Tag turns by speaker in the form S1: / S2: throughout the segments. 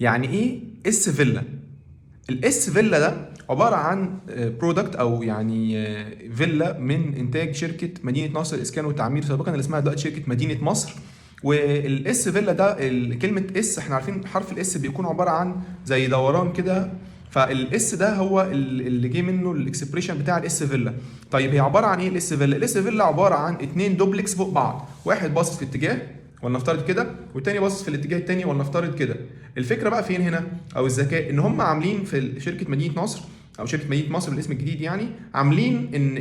S1: يعني ايه اس فيلا؟ الاس فيلا ده عباره عن برودكت او يعني فيلا من انتاج شركه مدينه نصر الاسكان والتعمير سابقا اللي اسمها دلوقتي شركه مدينه مصر. والاس فيلا ده كلمه اس احنا عارفين حرف الاس بيكون عباره عن زي دوران كده. فالاس ده هو اللي جه منه الاكسبريشن بتاع الاس فيلا. طيب هي عباره عن ايه الاس فيلا؟ الاس فيلا عباره عن اتنين دوبلكس فوق بعض، واحد باصص في اتجاه ولنفترض كده، والتاني باصص في الاتجاه التاني ولنفترض كده. الفكره بقى فين هنا او الذكاء؟ ان هم عاملين في شركه مدينه نصر او شركه مدينه مصر بالاسم الجديد، يعني عاملين ان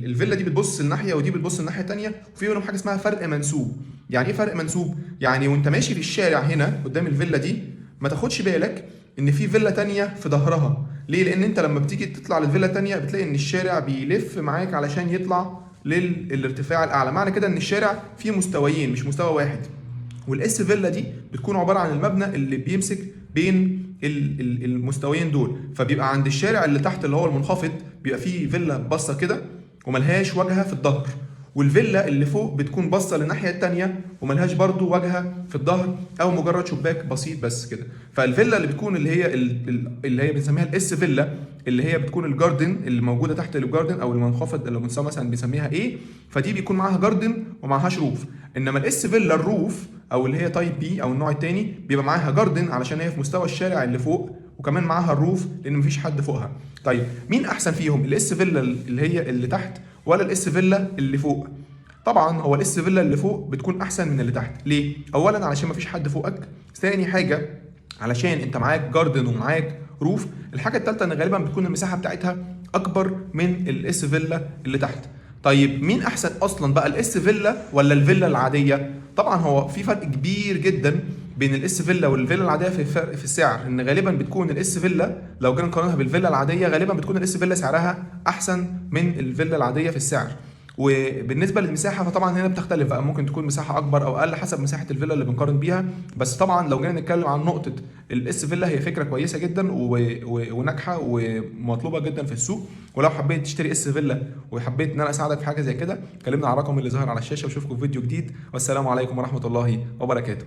S1: الفيلا دي بتبص الناحيه ودي بتبص الناحيه الثانيه، وفي بينهم حاجه اسمها فرق منسوب. يعني ايه فرق منسوب؟ يعني وانت ماشي في الشارع هنا قدام الفيلا دي ما تاخدش بالك ان في فيلا تانية في ظهرها. ليه؟ لان انت لما بتيجي تطلع للفيلا التانية بتلاقي ان الشارع بيلف معاك علشان يطلع للارتفاع الاعلى. معنى كده ان الشارع فيه مستويين مش مستوى واحد. والاس فيلا دي بتكون عباره عن المبنى اللي بيمسك بين المستويين دول. فبيبقى عند الشارع اللي تحت اللي هو المنخفض بيبقى فيه فيلا باصه كده وملهاش واجهه في الظهر، والفيلا اللي فوق بتكون باصه للناحيه الثانيه وملهاش برضو واجهه في الظهر او مجرد شباك بسيط بس كده. فالفيلا اللي بتكون اللي هي بنسميها الاس فيلا، اللي هي بتكون الجاردن اللي موجوده تحت الجاردن او المنخفض اللي بنسميها مثلا بنسميها ايه، فدي بيكون معاها جاردن ومعهاش روف. انما الاس فيلا الروف او اللي هي تايب بي او النوع الثاني بيبقى معاها جاردن علشان هي في مستوى الشارع اللي فوق، وكمان معاها الروف لان مفيش حد فوقها. طيب مين احسن فيهم، الاس فيلا اللي هي اللي تحت ولا الاس فيلا اللي فوق؟ طبعا هو الاس فيلا اللي فوق بتكون احسن من اللي تحت. ليه؟ اولا علشان مفيش حد فوقك، ثاني حاجه علشان انت معاك جاردن ومعاك روف، الحاجه الثالثه ان غالبا بتكون المساحه بتاعتها اكبر من الاس فيلا اللي تحت. طيب مين احسن اصلا بقى، الاس فيلا ولا الفيلا العاديه؟ طبعا هو في فرق كبير جدا بين الاس فيلا والفيلا العاديه في فرق في السعر. ان غالبا بتكون الاس فيلا لو جينا نقارنها بالفيلا العاديه غالبا بتكون الاس فيلا سعرها احسن من الفيلا العاديه في السعر. وبالنسبه للمساحه فطبعا هنا بتختلف بقى، ممكن تكون مساحه اكبر او اقل حسب مساحه الفيلا اللي بنقارن بيها. بس طبعا لو جينا نتكلم عن نقطه الاس فيلا، هي فكره كويسه جدا وناجحه ومطلوبه جدا في السوق. ولو حبيت تشتري اس فيلا وحبيت ان انا اساعدك في حاجه زي كده كلمنا على الرقم اللي ظاهر على الشاشه، واشوفكم في فيديو جديد، والسلام عليكم ورحمه الله وبركاته.